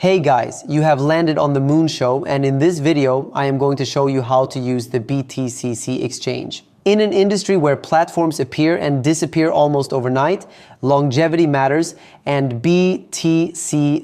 Hey guys, you have landed on the Moon Show, and in this video, I am going to show you how to use the BTCC exchange. In an industry where platforms appear and disappear almost overnight, longevity matters, and BTCC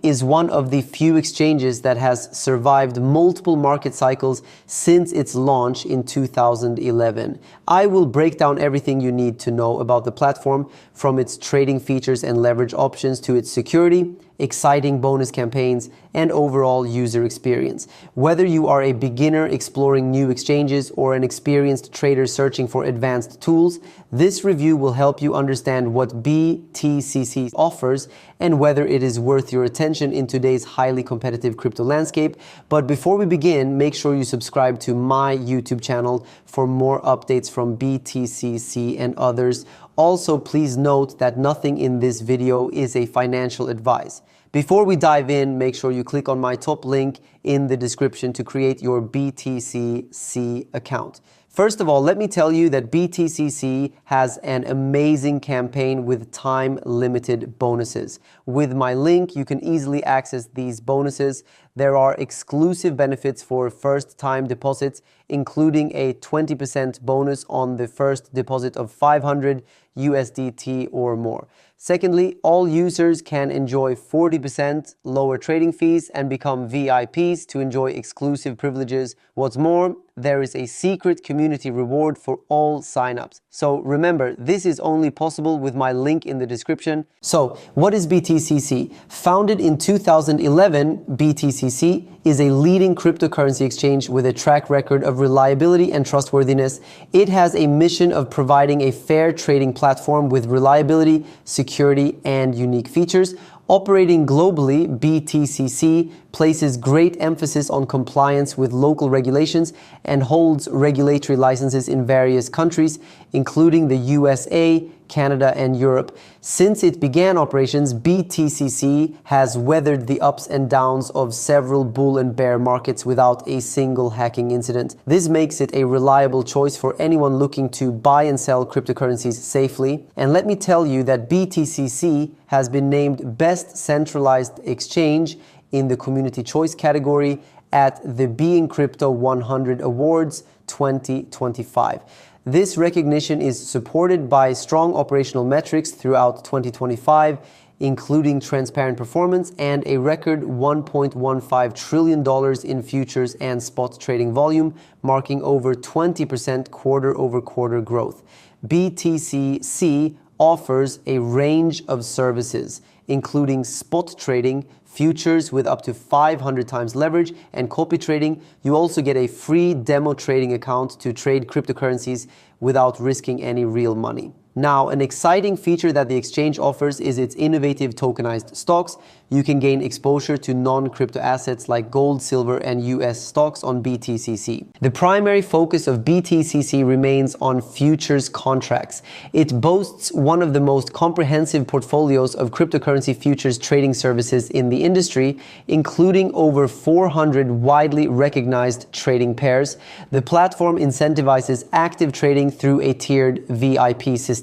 is one of the few exchanges that has survived multiple market cycles since its launch in 2011. I will break down everything you need to know about the platform, from its trading features and leverage options to its security, exciting bonus campaigns, and overall user experience. Whether you are a beginner exploring new exchanges or an experienced trader searching for advanced tools, this review will help you understand what BTCC offers and whether it is worth your attention in today's highly competitive crypto landscape. But before we begin, make sure you subscribe to my YouTube channel for more updates from BTCC and others. Also, please note that nothing in this video is a financial advice. Before we dive in, make sure you click on my top link in the description to create your BTCC account. First of all, let me tell you that BTCC has an amazing campaign with time-limited bonuses. With my link, you can easily access these bonuses. There are exclusive benefits for first-time deposits, including a 20% bonus on the first deposit of 500 USDT or more. Secondly, all users can enjoy 40% lower trading fees and become VIPs to enjoy exclusive privileges. What's more, there is a secret community reward for all signups. So remember, this is only possible with my link in the description. So, what is BTCC? Founded in 2011, BTCC is a leading cryptocurrency exchange with a track record of reliability and trustworthiness. It has a mission of providing a fair trading platform with reliability, security, and unique features. Operating globally, BTCC places great emphasis on compliance with local regulations and holds regulatory licenses in various countries, including the USA, Canada, and Europe. Since it began operations, BTCC has weathered the ups and downs of several bull and bear markets without a single hacking incident. This makes it a reliable choice for anyone looking to buy and sell cryptocurrencies safely. And let me tell you that BTCC has been named Best Centralized Exchange in the Community Choice category at the Being Crypto 100 Awards 2025. This recognition is supported by strong operational metrics throughout 2025, including transparent performance and a record $1.15 trillion in futures and spot trading volume, marking over 20% quarter-over-quarter growth. BTCC offers a range of services, including spot trading, futures with up to 500 times leverage, and copy trading. You also get a free demo trading account to trade cryptocurrencies without risking any real money. Now, an exciting feature that the exchange offers is its innovative tokenized stocks. You can gain exposure to non-crypto assets like gold, silver, and US stocks on BTCC. The primary focus of BTCC remains on futures contracts. It boasts one of the most comprehensive portfolios of cryptocurrency futures trading services in the industry, including over 400 widely recognized trading pairs. The platform incentivizes active trading through a tiered VIP system,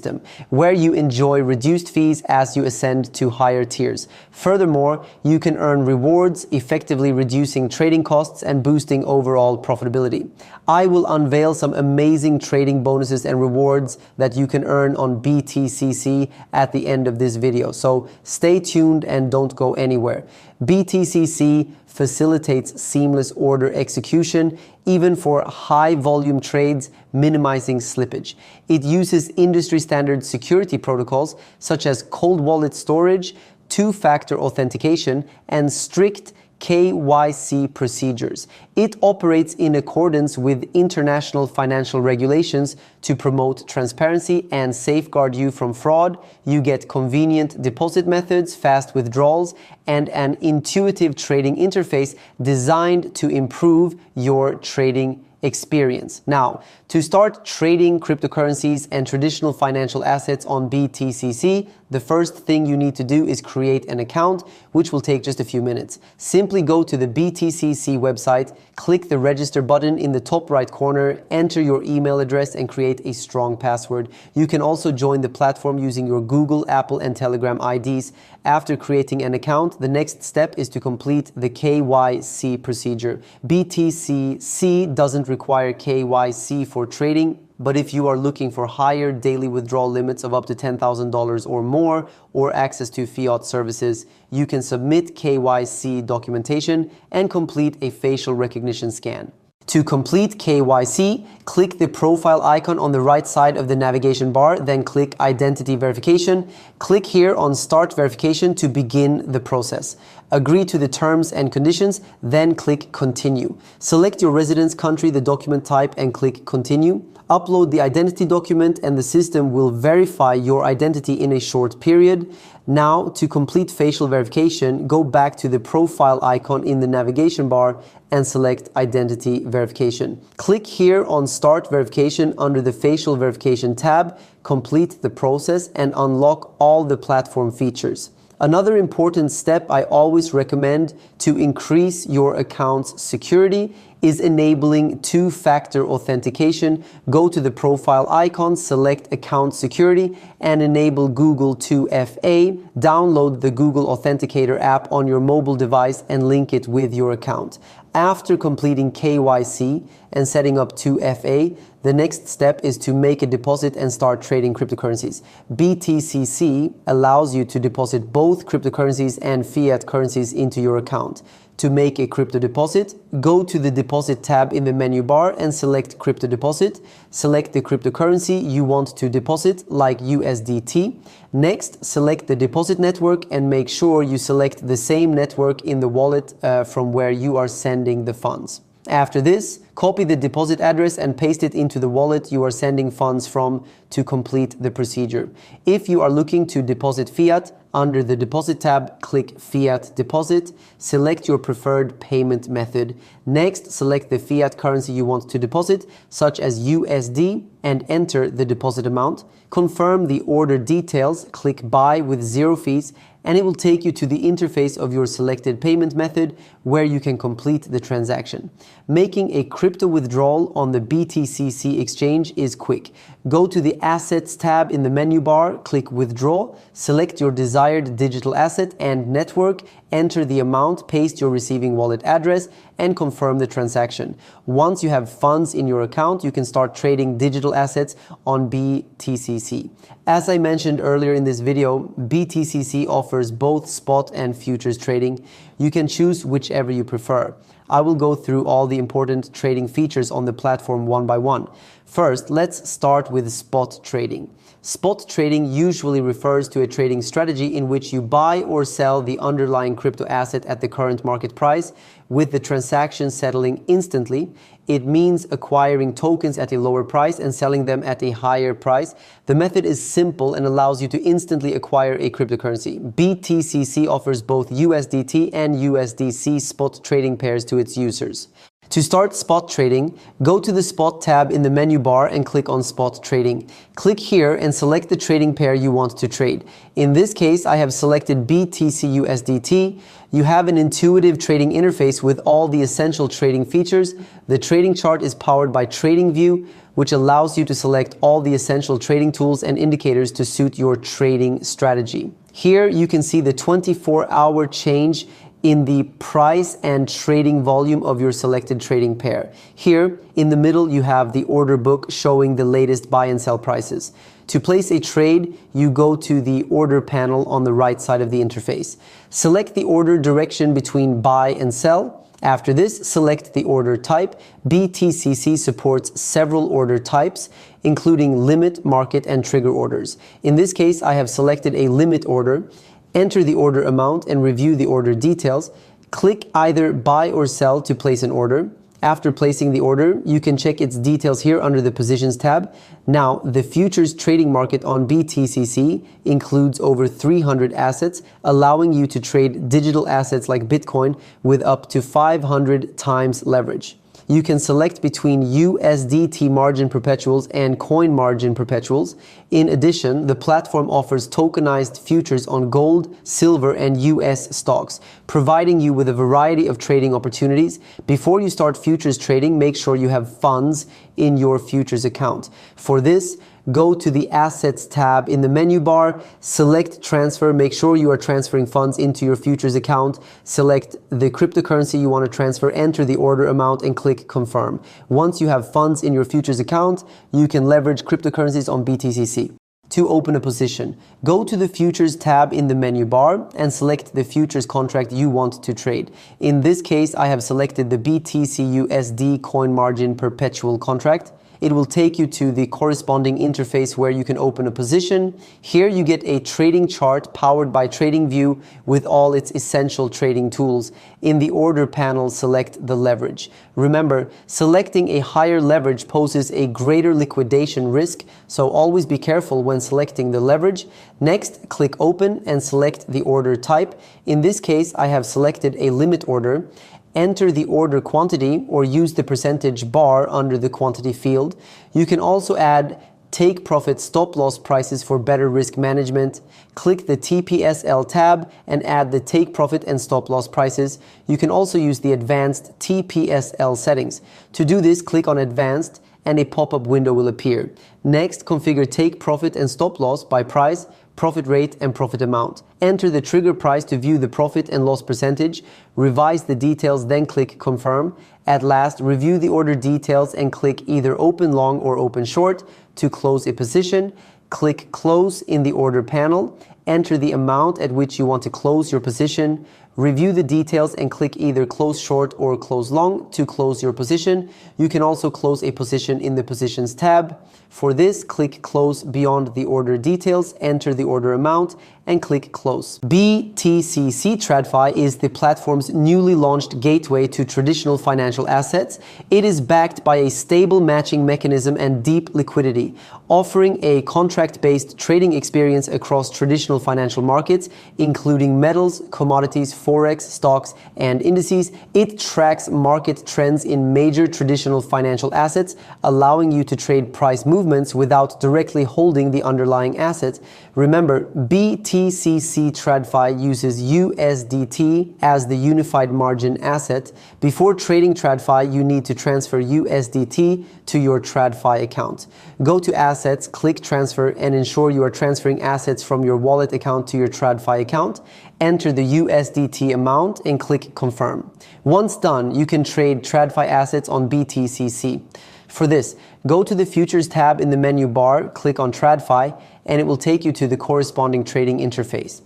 where you enjoy reduced fees as you ascend to higher tiers. Furthermore, you can earn rewards, effectively reducing trading costs and boosting overall profitability. I will unveil some amazing trading bonuses and rewards that you can earn on BTCC at the end of this video, so stay tuned and don't go anywhere. BTCC facilitates seamless order execution, even for high volume trades, minimizing slippage. It uses industry standard security protocols such as cold wallet storage, two-factor authentication, and strict KYC procedures. It operates in accordance with international financial regulations to promote transparency and safeguard you from fraud. You get convenient deposit methods, fast withdrawals, and an intuitive trading interface designed to improve your trading experience. Now, to start trading cryptocurrencies and traditional financial assets on BTCC, the first thing you need to do is create an account, which will take just a few minutes. Simply go to the BTCC website, click the register button in the top right corner, enter your email address and create a strong password. You can also join the platform using your Google, Apple and Telegram IDs. After creating an account, the next step is to complete the KYC procedure. BTCC doesn't require KYC for trading, but if you are looking for higher daily withdrawal limits of up to $10,000 or more, or access to fiat services, you can submit KYC documentation and complete a facial recognition scan. To complete KYC, click the profile icon on the right side of the navigation bar, then click Identity Verification. Click here on Start Verification to begin the process. Agree to the terms and conditions, then click Continue. Select your residence country, the document type, and click Continue. Upload the identity document and the system will verify your identity in a short period. Now, to complete facial verification, go back to the profile icon in the navigation bar and select Identity Verification. Click here on Start Verification under the Facial Verification tab, complete the process and unlock all the platform features. Another important step I always recommend to increase your account's security is enabling two-factor authentication. Go to the profile icon, select Account Security and enable Google 2FA. Download the Google Authenticator app on your mobile device and link it with your account. After completing KYC and setting up 2FA, the next step is to make a deposit and start trading cryptocurrencies. BTCC allows you to deposit both cryptocurrencies and fiat currencies into your account. To make a crypto deposit, go to the Deposit tab in the menu bar and select Crypto Deposit. Select the cryptocurrency you want to deposit, like USDT. Next, select the deposit network and make sure you select the same network in the wallet from where you are sending the funds. After this, copy the deposit address and paste it into the wallet you are sending funds from to complete the procedure. If you are looking to deposit fiat, under the Deposit tab, click Fiat Deposit. Select your preferred payment method. Next, select the fiat currency you want to deposit, such as USD, and enter the deposit amount. Confirm the order details, click Buy with 0 fees, and it will take you to the interface of your selected payment method where you can complete the transaction. Making a crypto withdrawal on the BTCC exchange is quick. Go to the Assets tab in the menu bar, click Withdraw, select your desired digital asset and network, enter the amount, paste your receiving wallet address, and confirm the transaction. Once you have funds in your account, you can start trading digital assets on BTCC. As I mentioned earlier in this video, BTCC offers both spot and futures trading. You can choose whichever you prefer. I will go through all the important trading features on the platform one by one. First, let's start with spot trading. Spot trading usually refers to a trading strategy in which you buy or sell the underlying crypto asset at the current market price, with the transaction settling instantly. It means acquiring tokens at a lower price and selling them at a higher price. The method is simple and allows you to instantly acquire a cryptocurrency. BTCC offers both USDT and USDC spot trading pairs to its users. To start spot trading, go to the Spot tab in the menu bar and click on Spot Trading. Click here and select the trading pair you want to trade. In this case, I have selected BTC/USDT. You have an intuitive trading interface with all the essential trading features. The trading chart is powered by TradingView, which allows you to select all the essential trading tools and indicators to suit your trading strategy. Here you can see the 24-hour change in the price and trading volume of your selected trading pair. Here in the middle you have the order book showing the latest buy and sell prices. To place a trade, you go to the order panel on the right side of the interface. Select the order direction between buy and sell. After this, select the order type. BTCC supports several order types, including limit, market, and trigger orders. In this case, I have selected a limit order. Enter the order amount and review the order details. Click either buy or sell to place an order. After placing the order, you can check its details here under the Positions tab. Now, the futures trading market on BTCC includes over 300 assets, allowing you to trade digital assets like Bitcoin with up to 500 times leverage. You can select between USDT margin perpetuals and coin margin perpetuals. In addition, the platform offers tokenized futures on gold, silver, and US stocks, providing you with a variety of trading opportunities. Before you start futures trading, make sure you have funds in your futures account. For this, go to the Assets tab in the menu bar, select Transfer, make sure you are transferring funds into your futures account, select the cryptocurrency you want to transfer, enter the order amount, and click Confirm. Once you have funds in your futures account, you can leverage cryptocurrencies on BTCC. To open a position, go to the Futures tab in the menu bar and select the futures contract you want to trade. In this case, I have selected the BTCUSD coin margin perpetual contract. It will take you to the corresponding interface where you can open a position. Here you get a trading chart powered by TradingView with all its essential trading tools. In the order panel, select the leverage. Remember, selecting a higher leverage poses a greater liquidation risk, so always be careful when selecting the leverage. Next, click Open and select the order type. In this case, I have selected a limit order. Enter the order quantity or use the percentage bar under the quantity field. You can also add take profit stop loss prices for better risk management. Click the TPSL tab and add the take profit and stop loss prices. You can also use the advanced TPSL settings. To do this, click on Advanced and a pop-up window will appear. Next, configure take profit and stop loss by price, profit rate, and profit amount. Enter the trigger price to view the profit and loss percentage. Revise the details, then click Confirm. At last, review the order details and click either Open Long or Open Short to close a position. Click Close in the order panel. Enter the amount at which you want to close your position. Review the details and click either Close Short or Close Long to close your position. You can also close a position in the Positions tab. For this, click Close beyond the order details, enter the order amount, and click Close. BTCC TradFi is the platform's newly launched gateway to traditional financial assets. It is backed by a stable matching mechanism and deep liquidity, offering a contract-based trading experience across traditional financial markets, including metals, commodities, forex, stocks, and indices. It tracks market trends in major traditional financial assets, allowing you to trade price movements without directly holding the underlying asset. Remember, BTCC TradFi uses USDT as the unified margin asset. Before trading TradFi, you need to transfer USDT to your TradFi account. Go to Assets, click Transfer, and ensure you are transferring assets from your wallet account to your TradFi account. Enter the USDT amount and click Confirm. Once done, you can trade TradFi assets on BTCC. For this, go to the Futures tab in the menu bar, click on TradFi, and it will take you to the corresponding trading interface.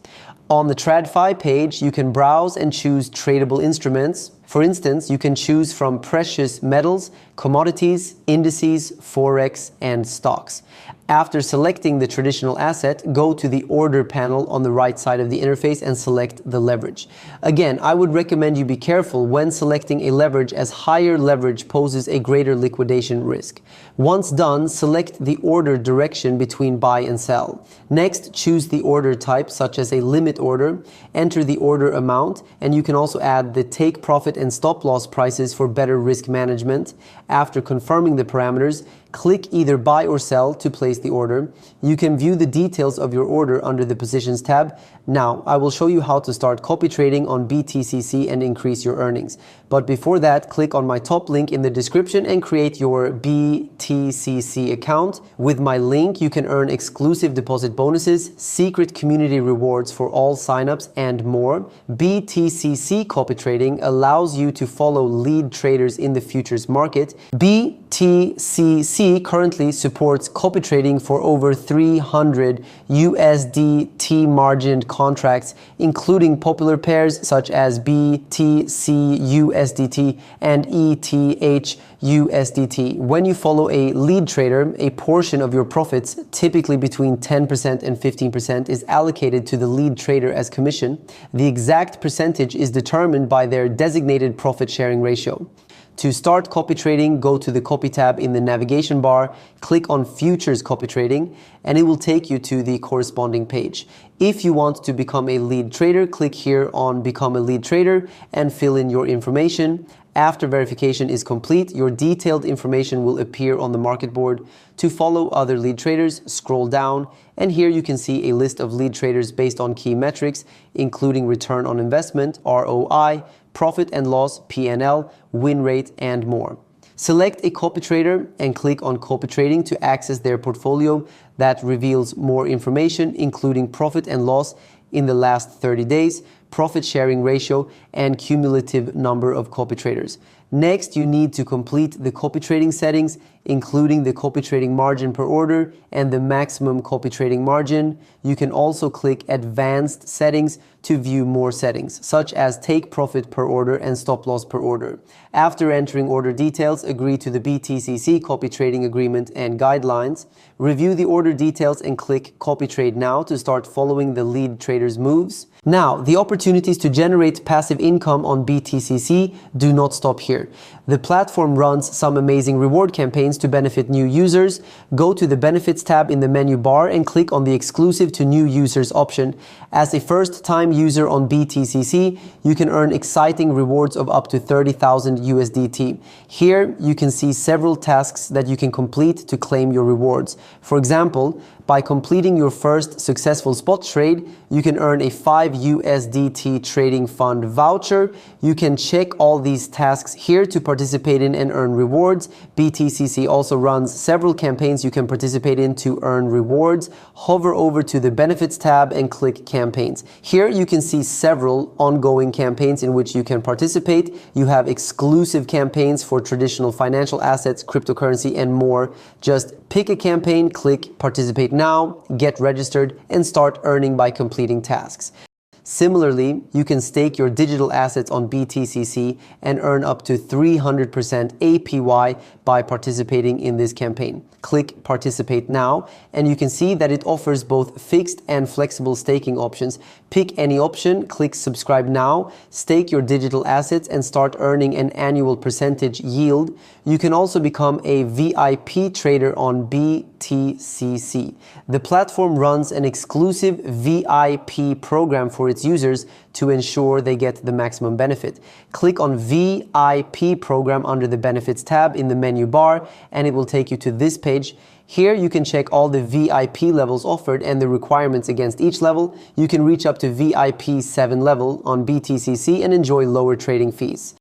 On the TradFi page, you can browse and choose tradable instruments. For instance, you can choose from precious metals, commodities, indices, forex, and stocks. After selecting the traditional asset, go to the order panel on the right side of the interface and select the leverage. Again, I would recommend you be careful when selecting a leverage, as higher leverage poses a greater liquidation risk. Once done, select the order direction between buy and sell. Next, choose the order type, such as a limit order. Enter the order amount, and you can also add the take profit and stop loss prices for better risk management. After confirming the parameters, click either buy or sell to place the order. You can view the details of your order under the Positions tab. Now, I will show you how to start copy trading on BTCC and increase your earnings. But before that, click on my top link in the description and create your BTCC account. With my link, you can earn exclusive deposit bonuses, secret community rewards for all signups, and more. BTCC copy trading allows you to follow lead traders in the futures market. BTCC currently supports copy trading for over 300 USDT margined contracts, including popular pairs such as BTCUSDT and ETHUSDT. When you follow a lead trader, a portion of your profits, typically between 10% and 15%, is allocated to the lead trader as commission. The exact percentage is determined by their designated profit sharing ratio. To start copy trading, go to the Copy tab in the navigation bar, click on Futures Copy Trading, and it will take you to the corresponding page. If you want to become a lead trader, click here on Become a Lead Trader and fill in your information. After verification is complete, your detailed information will appear on the market board. To follow other lead traders, scroll down, and here you can see a list of lead traders based on key metrics, including return on investment, ROI, profit and loss, PNL, win rate, and more. Select a copy trader and click on copy trading to access their portfolio that reveals more information, including profit and loss in the last 30 days, profit sharing ratio, and cumulative number of copy traders. Next, you need to complete the copy trading settings, including the copy trading margin per order and the maximum copy trading margin. You can also click advanced settings to view more settings, such as take profit per order and stop loss per order. After entering order details, agree to the BTCC copy trading agreement and guidelines. Review the order details and click copy trade now to start following the lead trader's moves. Now, the opportunities to generate passive income on BTCC do not stop here. The platform runs some amazing reward campaigns to benefit new users. Go to the Benefits tab in the menu bar and click on the Exclusive to New Users option. As a first-time user on BTCC, you can earn exciting rewards of up to 30,000 USDT. Here, you can see several tasks that you can complete to claim your rewards. For example, by completing your first successful spot trade, you can earn a 5 USDT trading fund voucher. You can check all these tasks here to participate in and earn rewards. BTCC also runs several campaigns you can participate in to earn rewards. Hover over to the Benefits tab and click Campaigns. Here you can see several ongoing campaigns in which you can participate. You have exclusive campaigns for traditional financial assets, cryptocurrency, and more. Just pick a campaign, click Participate now, get registered, and start earning by completing tasks. Similarly, you can stake your digital assets on BTCC and earn up to 300% APY by participating in this campaign. Click Participate now, and you can see that it offers both fixed and flexible staking options. Pick any option, click Subscribe now, stake your digital assets, and start earning an annual percentage yield. You can also become a VIP trader on BTCC. The platform runs an exclusive VIP program for its users to ensure they get the maximum benefit. Click on VIP program under the Benefits tab in the menu bar, and it will take you to this page. Here you can check all the VIP levels offered and the requirements against each level. You can reach up to VIP 7 level on BTCC and enjoy lower trading fees.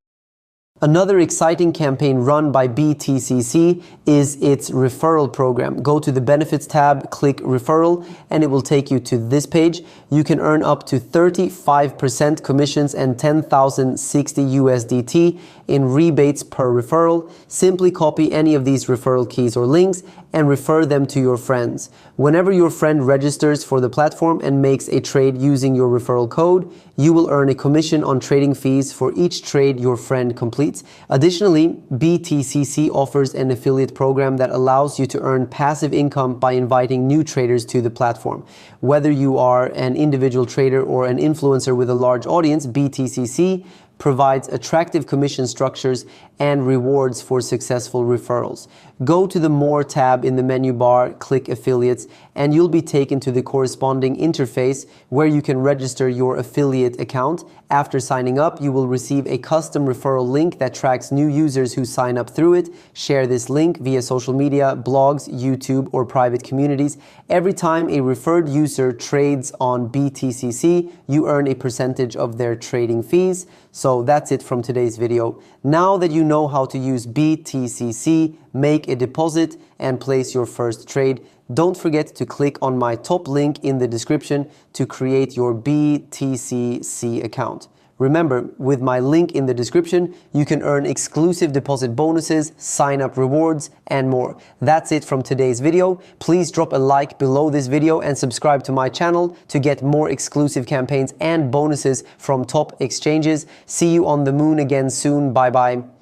Another exciting campaign run by BTCC is its referral program. Go to the Benefits tab, click Referral, and it will take you to this page. You can earn up to 35% commissions and 10,060 USDT in rebates per referral. Simply copy any of these referral keys or links and refer them to your friends. Whenever your friend registers for the platform and makes a trade using your referral code, you will earn a commission on trading fees for each trade your friend completes. Additionally, BTCC offers an affiliate program that allows you to earn passive income by inviting new traders to the platform. Whether you are an individual trader or an influencer with a large audience, BTCC provides attractive commission structures and rewards for successful referrals. Go to the More tab in the menu bar, click Affiliates, and you'll be taken to the corresponding interface where you can register your affiliate account. After signing up, you will receive a custom referral link that tracks new users who sign up through it. Share this link via social media, blogs, YouTube, or private communities. Every time a referred user trades on BTCC, you earn a percentage of their trading fees. So that's it from today's video. Now that you know how to use BTCC, make a deposit, and place your first trade, don't forget to click on my top link in the description to create your BTCC account. Remember, with my link in the description, you can earn exclusive deposit bonuses, sign-up rewards, and more. That's it from today's video. Please drop a like below this video and subscribe to my channel to get more exclusive campaigns and bonuses from top exchanges. See you on the moon again soon. Bye-bye.